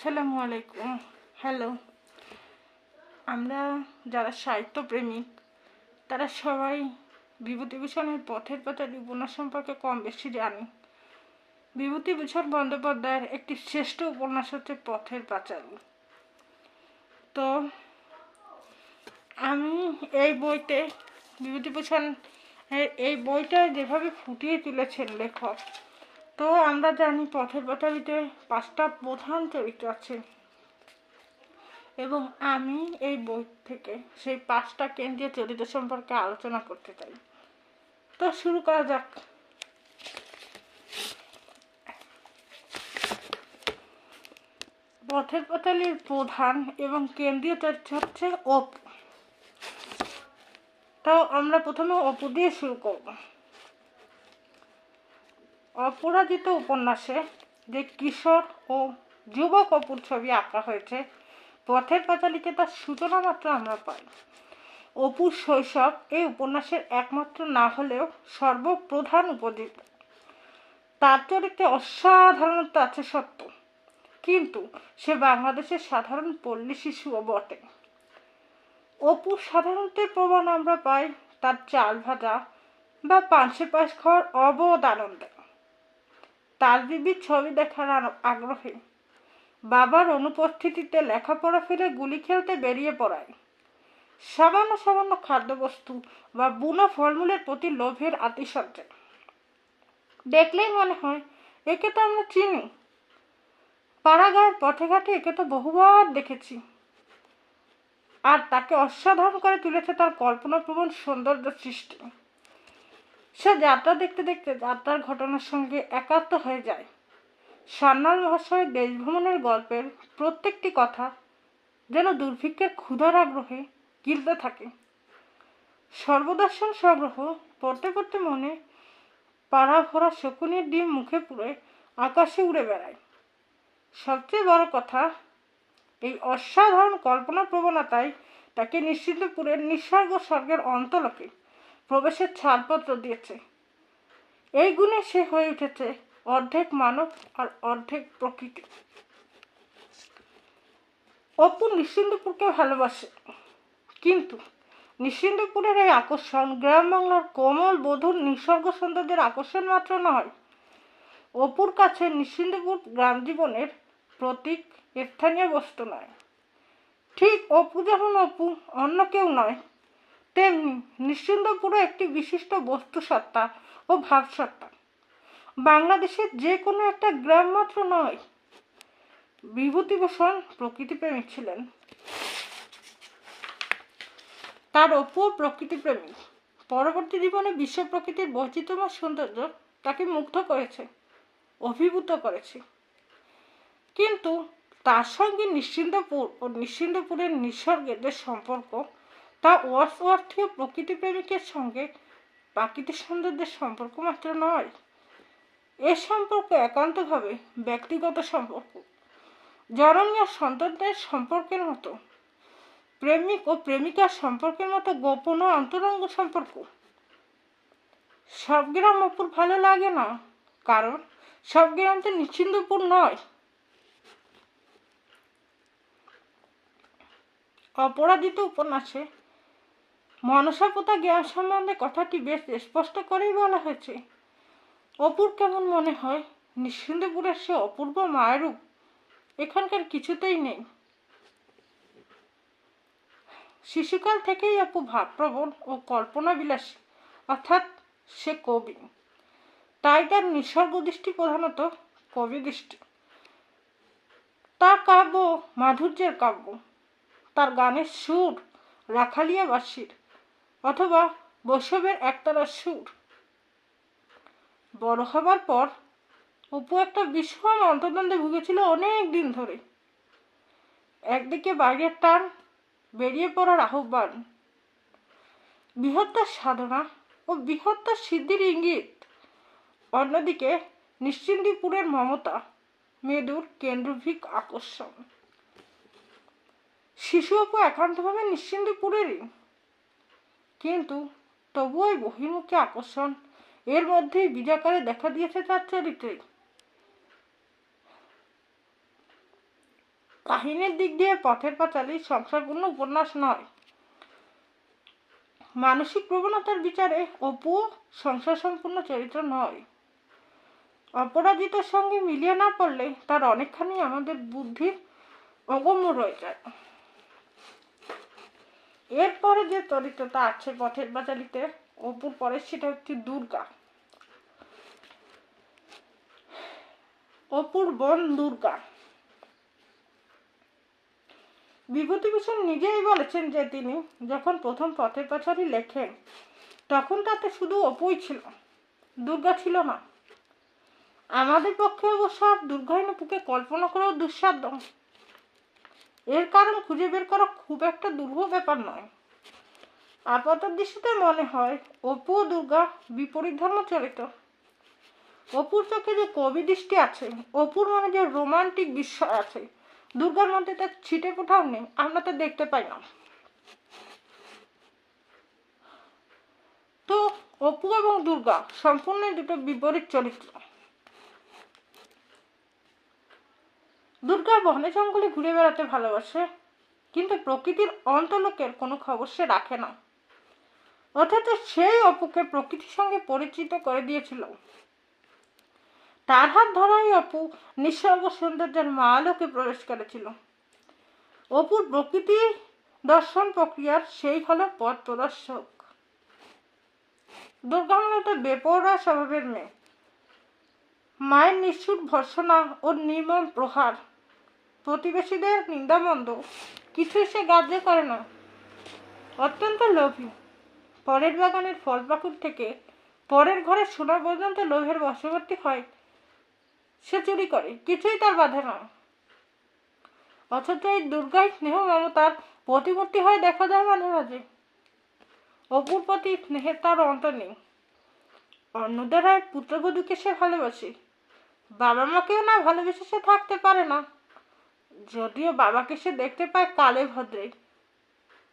আসসালামু আলাইকুম। হ্যালো। আমরা যারা সাহিত্যপ্রেমিক তারা সবাই বিভূতিভূষণের পথের পাঁচালী উপন্যাস সম্পর্কে কম বেশি জানি। বিভূতিভূষণ বন্দ্যোপাধ্যায়ের একটি শ্রেষ্ঠ উপন্যাস হচ্ছে পথের পাঁচালী। তো আমি এই বইতে বিভূতিভূষণ এই বইটা যেভাবে ফুটিয়ে তুলেছেন লেখক, তো আমরা জানি পথের পাঁচালীতে 5টা প্রধান চরিত্র আছে এবং আমি এই বই থেকে সেই 5টা কেন্দ্রীয় চরিত্র সম্পর্কে আলোচনা করতে চাই। তো শুরু করা যাক। পথের পাঁচালীর প্রধান এবং কেন্দ্রীয় চরিত্র হচ্ছে অপু। তো আমরা প্রথমে অপু দিয়ে শুরু করব। অপরাজিত উপন্যাসে যে কিশোর ও যুবক অপুর ছবি আঁকা হয়েছে, পথের পাঁচালীতে তার সূচনা মাত্র আমরা পাই। অপুর শৈশব এই উপন্যাসের একমাত্র না হলেও সর্বপ্রধান উপজীব্য। তার চরিত্রে অসাধারণত্ব আছে সত্য, কিন্তু সে বাংলাদেশের সাধারণ পল্লী শিশুও বটে। অপুর সাধারণত্বের প্রমাণ আমরা পাই তার চাল ভাজা বা পানসে পায়েস খাওয়ার অবোধ আনন্দে, তার বিবির ছবি দেখার আগ্রহে, বাবার অনুপস্থিতিতে লেখাপড়া ফেলে গুলি খেলতে বেরিয়ে পড়ায়, সামান্য সামান্য খাদ্যবস্তু বা বুনো ফলমূলের প্রতি লোভের আতিশয্যে। দেখলেই মনে হয় একে তো আমরা চিনি, পাড়াগাঁয়ের পথে ঘাটে একে তো বহুবার দেখেছি। আর তাকে অসাধারণ করে তুলেছে তার কল্পনাপ্রবণ সৌন্দর্য সৃষ্টি। সে যাত্রা দেখতে দেখতে যাত্রার ঘটনার সঙ্গে একাত্ম হয়ে যায়। সান্যাল মহাশয়ের দেশভ্রমণের গল্পের প্রত্যেকটি কথা যেন দুর্ভিক্ষের ক্ষুধার আগ্রহে গিলতে থাকে। সর্বদর্শন সংগ্রহ পড়তে পড়তে মনে পাড়া ভরা শকুনের ডিম মুখে পুরে আকাশে উড়ে বেড়ায়। সবচেয়ে বড় কথা, এই অসাধারণ কল্পনা প্রবণতায় তাকে নিশ্চিন্তপুরের নিঃস্বর্গ স্বর্গের অন্তলোকে প্রবেশের ছাড়পত্র দিয়েছে। এই গুণে সে হয়ে উঠেছে অর্ধেক মানব আর অর্ধেক প্রকৃতি। অপু নিশ্চিন্তপুরকে ভালোবাসে, কিন্তু নিশ্চিন্তপুরের এই আকর্ষণ গ্রাম বাংলার কোমল বধূর নিসর্গ সৌন্দর্যের আকর্ষণ মাত্র নয়। অপুর কাছে নিশ্চিন্তপুর গ্রাম জীবনের প্রতীক, স্থানীয় বস্তু নয়। ঠিক অপু যেমন অপু, অন্য কেউ নয়, তেমনি নিশ্চিন্তপুরও একটি বিশিষ্ট বস্তু সত্তা ও ভাবসত্তা। বাংলাদেশের যে কোনো একটা গ্রাম মাত্র নয়। বিভূতিভূষণ প্রকৃতিপ্রেমিক ছিলেন। তার অপুও প্রকৃতিপ্রেমী। পরবর্তী জীবনে বিশ্ব প্রকৃতির বৈচিত্র্যময় সৌন্দর্য তাকে মুগ্ধ করেছে, অভিভূত করেছে। কিন্তু তার সঙ্গে নিশ্চিন্তপুর ও নিশ্চিন্তপুরের নিসর্গের যে সম্পর্ক, তা অর্থীয় প্রকৃতিপ্রেমিকের সঙ্গে প্রাকৃতিক সৌন্দর্যের সম্পর্ক মাত্র নয়। এ সম্পর্ক একান্তভাবে ব্যক্তিগত সম্পর্ক, জননীয় সন্তানদের সম্পর্কের মতো, প্রেমিক ও প্রেমিকার সম্পর্কের মতো গোপন ও অন্তরঙ্গ সম্পর্ক। সব গ্রাম অপুর ভালো লাগে না, কারণ সব গ্রাম তো নিশ্চিন্তপুর নয়। অপরাজিত উপন্যাসে মনসাপোতা গ্রাম সম্বন্ধে কথাটি বেশ স্পষ্ট করেই বলা হয়েছে। অপুর কেমন মনে হয় নিশ্চিন্তপুরের সে অপূর্ব মায়ারূপ এখানকার কিছুতেই নেই। শিশুকাল থেকেই অপু ভাবপ্রবণ ও কল্পনাবিলাসী, অর্থাৎ সে কবি। তাই তার নিসর্গ দৃষ্টি প্রধানত কবি দৃষ্টি। তার কাব্য মাধুর্যের কাব্য, তার গানের সুর রাখালিয়া বাসির অথবা বৈষ্ণবের একতারার সুর। বড় হবার পর অপু একটা বিষম অন্তর্দ্বন্দ্বে ভুগেছিল অনেক দিন ধরে। একদিকে বাইরের টান, বেরিয়ে পড়ার আহ্বান, বৃহত্তর সাধনা ও বৃহত্তর সিদ্ধির ইঙ্গিত, অন্যদিকে নিশ্চিন্তপুরের মমতা, মেদুর কেন্দ্রভিক আকর্ষণ। শিশু অপু একান্তভাবে নিশ্চিন্তপুরেরই, কিন্তু তবুও ওই বহির্মুখী আকর্ষণ এর মধ্যেই বীজাকারে দেখা দিয়েছে তার চরিত্রে। কাহিনীর দিক দিয়ে পথের পাঁচালী সংসারপূর্ণ উপন্যাস নয়। মানসিক প্রবণতার বিচারে অপু সংসার সম্পূর্ণ চরিত্র নয়। অপরাজিতার সঙ্গে মিলিয়ে না পড়লে তার অনেকখানি আমাদের বুদ্ধির অগম্য রয়ে যায়। এরপরে যে চরিত্রটা আছে পথের পাঁচালীতে অপুর পরে, সেটা হচ্ছে দুর্গা। অপুর বোন দুর্গা। বিভূতিভূষণ নিজেই বলেছেন যে তিনি যখন প্রথম পথের পাঁচালী লেখেন তখন তাতে শুধু অপুই ছিল, দুর্গা ছিল না। আমাদের পক্ষে অবশ্য দুর্গাহীন অপুকে কল্পনা করাও দুঃসাধ্য। এর কারণ খুঁজে বের করা খুব একটা দুর্বহ ব্যাপার নয়। আপাত দৃষ্টিতে মনে হয় অপু ও দুর্গা বিপরীত ধর্ম চরিত্র। অপুর চোখে যে কবি দৃষ্টি আছে, অপুর মনে যে রোমান্টিক বিস্ময় আছে, দুর্গার মধ্যে তার ছিটে কোথাও নেই, আমরা তা দেখতে পাই না। তো অপু এবং দুর্গা সম্পূর্ণ দুটো বিপরীত চরিত্র। দুর্গা বনে জঙ্গলে ঘুরে বেড়াতে ভালোবাসে, কিন্তু প্রকৃতির অন্তলোকের কোনো খবর সে রাখে না। অথচ সেই অপুকে প্রকৃতির সঙ্গে পরিচিত করে দিয়েছিল। তার হাত ধরাই অপু নিঃসর্গ সৌন্দর্যের মায়ালোকে প্রবেশ করেছিল। অপুর প্রকৃতি দর্শন প্রক্রিয়ার সেই হল পথ প্রদর্শক। দুর্গা মূলত বেপরোয়া স্বভাবের মেয়ে। মায়ের নিষ্ঠুর ভর্ৎসনা ও নির্মম প্রহার, প্রতিবেশীদের নিন্দামন্দ কিছুই সে গ্রাহ্য করে না। অত্যন্ত লোভী। পরের বাগানের ফল পাকুড় থেকে পরের ঘরে সোনা পর্যন্ত লোভের বশবর্তী হয়। সে চুরি করে, কিছুই তার বাধে না। অথচ এই দুর্গায় স্নেহ মমতার প্রতিমূর্তি হয়ে দেখা যায় মাঝে মাঝে। অপুর প্রতি স্নেহের তার অন্ত নেই। অন্যদের পুত্রবধূকে সে ভালোবাসে, বাবা মাকেও না ভালোবেসে সে থাকতে পারে না। যদিও বাবাকে সে দেখতে পায় কালে ভদ্রে,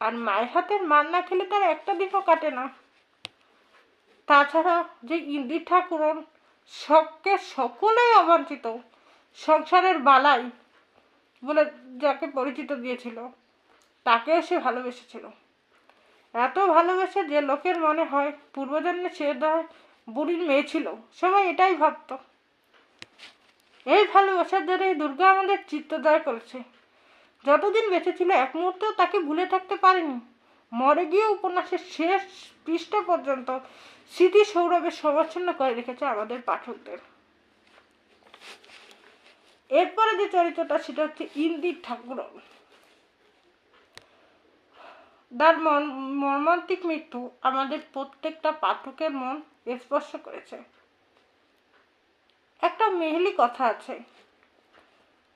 আর মায়ের হাতের মার না খেলে তার একটা দিনও কাটে না। তাছাড়া যে ইন্দির ঠাকুরন সকলেই অবাঞ্ছিত সংসারের বালাই বলে যাকে পরিচিত দিয়েছিল, তাকেও সে ভালোবেসেছিল। এত ভালোবেসে যে লোকের মনে হয় পূর্বজন্মে সে বুড়ির মেয়ে ছিল, সবাই এটাই ভাবত। এই ভালোবাসার জন্যই দুর্গা আমাদের চিত্ত জয় করেছে। যতদিন বেঁচে ছিল এক মুহূর্তেও তাকে ভুলে থাকতে পারেনি। মরে গিয়ে উপন্যাসের শেষ পৃষ্ঠা পর্যন্ত স্মৃতি সৌরভে সমাচ্ছন্ন করে রেখেছে আমাদের পাঠকদের। এরপরে যে চরিত্রটা সেটা হচ্ছে ইন্দির ঠাকুরন। তার মর্মান্তিক মৃত্যু আমাদের প্রত্যেকটা পাঠকের মন স্পর্শ করেছে। একটা মেহেলি কথা আছে,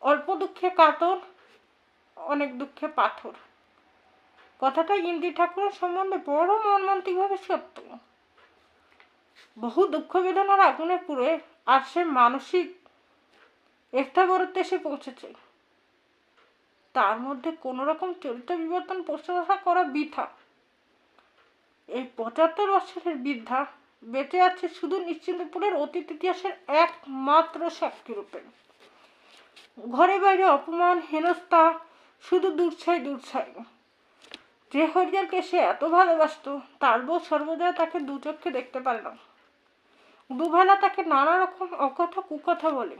অল্প দুঃখে কাতর, অনেক দুঃখে পাথর। কথাটা ইন্দির ঠাকুরের সম্বন্ধে বড় মর্মান্তিক ভাবে সত্য। বহু দুঃখ বেদনার আগুনে পুড়ে আর সে মানসিক স্থিরত্বে এসে পৌঁছেছে। তার মধ্যে কোন রকম চরিত্র বিবর্তন প্রশংসা করা বৃথা। এই ৭৫ বছরের বৃদ্ধা বেঁচে আছে শুধু নিশ্চিন্তপুরের অতীত ইতিহাসের একমাত্র সাক্ষী রূপে। ঘরে বাইরে অপমান হেনস্থা শুধু দূরছাই। যে হরিয়ারকে সে এত ভালোবাসত, তার বউ সর্বদা তাকে দু চোখে দেখতে পারে না। দুবেলা তাকে নানা রকম অকথা কুকথা বলে।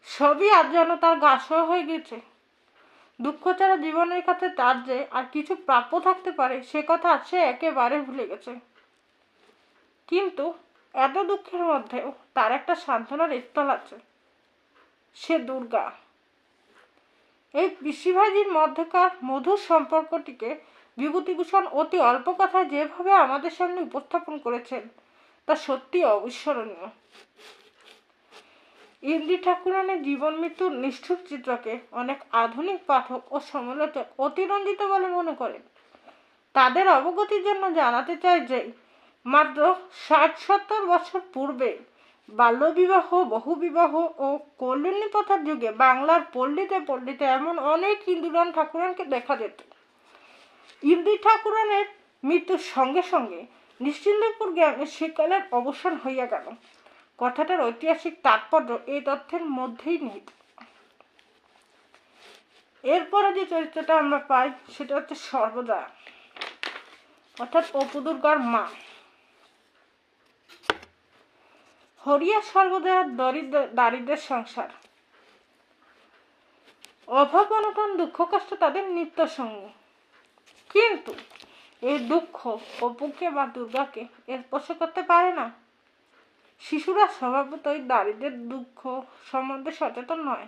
সবই আজ যেন তার গাছও হয়ে গেছে। দুঃখ ছাড়া জীবনের কাছে তার যে আর কিছু প্রাপ্য থাকতে পারে সে কথা সে একেবারে ভুলে গেছে। কিন্তু এত দুঃখের মধ্যেও তার একটা সান্ত্বনার স্থল আছে, সে দুর্গা। এই পিসিভাইজির মধ্যকার মধুর সম্পর্কটিকে বিভূতিভূষণ অতি অল্প কথায় যেভাবে আমাদের সামনে উপস্থাপন করেছেন তা সত্যি অবিস্মরণীয়। ইন্দির ঠাকুরানের জীবন মৃত্যুর নিষ্ঠুর চিত্রকে অনেক আধুনিক পাঠক ও সমালোচক অতিরঞ্জিত বলে মনে করেন। তাদের অবগতির জন্য জানাতে চাই যে মাত্র ৬০-৭০ বছর পূর্বে বাল্যবিবাহ, বহুবিবাহ ও কল্যাণী প্রথার যুগে বাংলার পল্লীতে এমন অনেক ইন্দিরন ঠাকুরানকে দেখা যেত। ইন্দির ঠাকুরানের মৃত্যুর সঙ্গে সঙ্গে নিশ্চিন্তপুর গ্রামে সেকালের অবসান হইয়া গেল। কথাটার ঐতিহাসিক তাৎপর্য এই তথ্যের মধ্যেই নিহিত। এরপরে যে চরিত্রটা আমরা পাই সেটা হচ্ছে সর্বজয়া, অর্থাৎ অপু দুর্গার মা। হরিয়ার সর্বজয়ার দারিদ্রের সংসার, অভাব অনটন দুঃখ কষ্ট তাদের নিত্য সঙ্গী। কিন্তু এই দুঃখ অপুকে বা দুর্গাকে স্পর্শ করতে পারে না। শিশুরা স্বভাবতই দারিদ্রের দুঃখ সম্বন্ধে সচেতন নয়।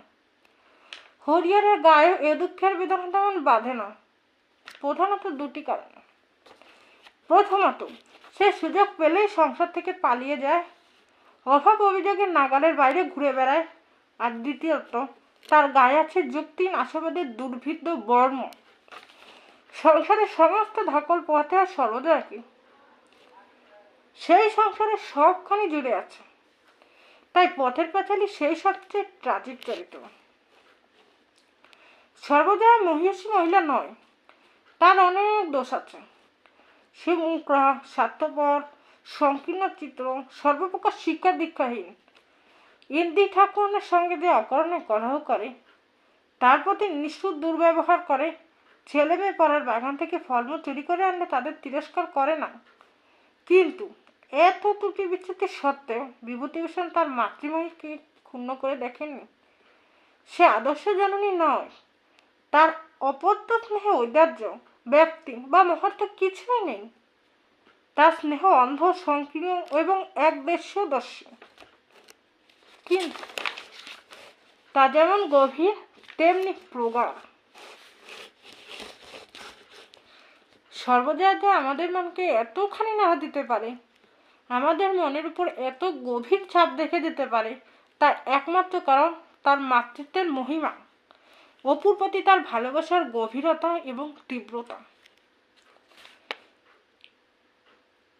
হরিয়ারের গায়ে এ দুঃখের বেদনা তেমন বাঁধে না, প্রধানত দুটি কারণে। প্রথমত, সে সুযোগ পেলেই সংসার থেকে পালিয়ে যায়, অভাব অভিযোগের নাগালের বাইরে ঘুরে বেড়ায়। আর দ্বিতীয়ত, তার গায়ে আছে যুক্তি আশাবাদের দুর্ভিদ্য বর্ম। সংসারের সমস্ত ধাকল পোহাতে আর সর্বজয়াকে, সেই সংসারের সবখানি জুড়ে আছে। তাই পথের পাঁচালী সেই সবচেয়ে ট্রাজিক চরিত্র। সর্বজয়া মহিষী মহিলা নয়, তার অনেক দোষ আছে। সে মুখরা, স্বার্থপর, সংকীর্ণ চিত্র, সর্বপ্রকার শিক্ষা দীক্ষাহীন। ইন্দ্রি ঠাকুরের সঙ্গে যে অকারণে কলহ করে, তার প্রতি নিষ্ঠুর দুর্ব্যবহার করে, ছেলে মেয়ে পড়ার বাগান থেকে ফলমূল চুরি করে আনলে তাদের তিরস্কার করে না। কিন্তু এত ত্রুটি বিচ্ছুতি সত্ত্বেও বিভূতিভূষণ তার মাতৃময়ীকে ক্ষুণ্ণ করে দেখেননি। সে আদর্শ জননী নয়, তার অপত্য স্নেহে ঔদার্য, ব্যক্তি বা মহত্ব কিছুই নেই। তার স্নেহ অন্ধ, সংকীর্ণ এবং একদেশদর্শী। কিন্তু তা যেমন গভীর তেমনি প্রগাঢ়। সর্বজয়া যে আমাদের মনকে এতখানি নাড়া দিতে পারে, আমাদের মনের উপর এত গভীর ছাপ দেখে দিতে পারে, তার একমাত্র কারণ তার মাতৃত্বের মহিমা, অপুর প্রতি তার ভালোবাসার গভীরতা এবং তীব্রতা।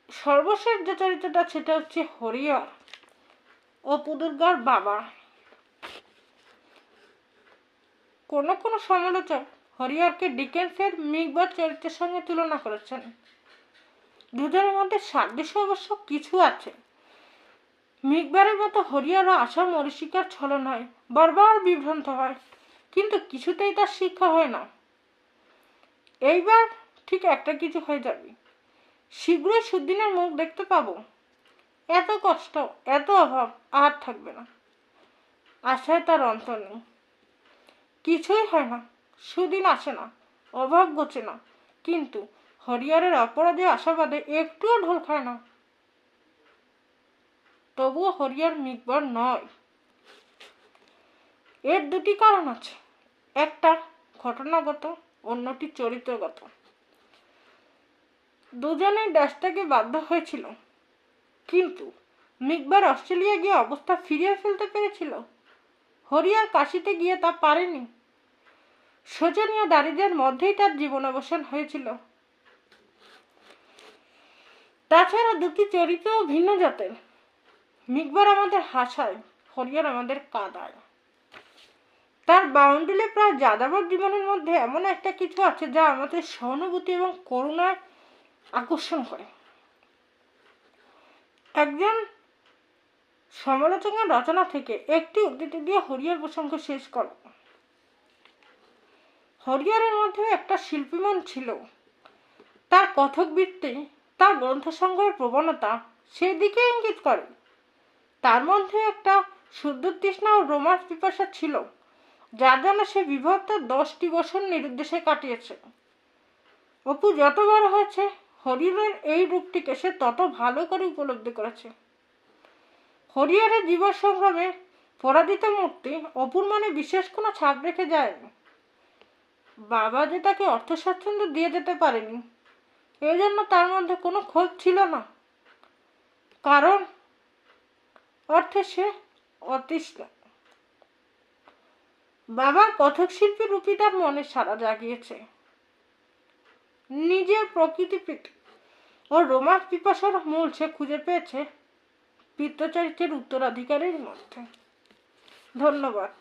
সর্বশেষ যে চরিত্রটা সেটা হচ্ছে হরিহর, অপু দুর্গার বাবা। কোন কোন সমালোচক হরিহরকে ডিকেন্সের মিকবার চরিত্রের সঙ্গে তুলনা করেছেন। দুজনের মধ্যে সাদৃশ্য অবশ্য কিছু আছে। মিকবারের মতো হরিহরও আশা মরীচিকার ছলনায় বারবার বিভ্রান্ত হয়, কিন্তু কিছুতেই তার শিক্ষা হয় না। এইবার ঠিক একটা কিছু হয়ে যাবে, শীঘ্রই সুদিনের মুখ দেখতে পাবো। এত কষ্ট, এত অভাব আর থাকবে না। আশায় তার অন্ত নেই। কিছুই হয় না, সুদিন আসে না, অভাব ঘোচে না, কিন্তু হরিহরের অপরাধে আশাবাদে একটুও ঢোল খায় না। তবুও হরিহর মিকবার নয়। এর দুটি কারণ আছে, একটা ঘটনাগত, অন্যটি চরিত্রগত। দুজনেই দেশ থেকে বাধ্য হয়েছিল, কিন্তু মিকবার অস্ট্রেলিয়া গিয়ে অবস্থা ফিরিয়ে ফেলতে পেরেছিল, হরিহর কাশিতে গিয়ে তা পারেনি। শোচনীয় দারিদ্রের মধ্যেই তার জীবনাবসান হয়েছিল। তাছাড়া দুটি চরিত্রও ভিন্ন জাতের। মিকবার আমাদের হাসায়, হরিহর আমাদের কাঁদায়। তার বাউন্ডুলে প্রায় যাযাবর জীবনের মধ্যে এমন একটা কিছু আছে যা আমাদের সহানুভূতি এবং করুণায় আকর্ষণ করে। একজন সমালোচকের রচনা থেকে একটি উদ্ধৃতি দিয়ে হরিহর প্রসঙ্গ শেষ করব। হরিহরের মধ্যে একটা শিল্পীমন ছিল। তার কথক বৃত্তি, তার গ্রন্থ সংগ্রহের প্রবণতা সেই দিকে ইঙ্গিত করে। তার মধ্যে একটা শুদ্ধ তৃষ্ণা ও রোমান্স পিপাসা ছিল, যার জন্য সে বিভক্ত 10টি বছর নিরুদ্দেশে কাটিয়েছে। অপু যত বড় হয়েছে, হরিহরের এই রূপটিকে সে তত ভালো করে উপলব্ধি করেছে। হরিহরের জীবন সংগ্রামে পরাজিত মূর্তি অপুর মনে বিশেষ কোনো ছাপ রেখে যায়নি। বাবা যে তাকে অর্থ স্বাচ্ছন্দ্য দিয়ে যেতে পারেনি, এই জন্য তার মধ্যে কোনো ক্ষোভ ছিল না, কারণ অর্থে সে অতৃষ্ণ। বাবার কথক শিল্পী রূপী তার মনে সাড়া জাগিয়েছে। নিজের প্রকৃতি প্রীতি ও রোমান্স পিপাসার মূল সে খুঁজে পেয়েছে পিতৃচরিত্রের উত্তরাধিকারীর মধ্যে। ধন্যবাদ।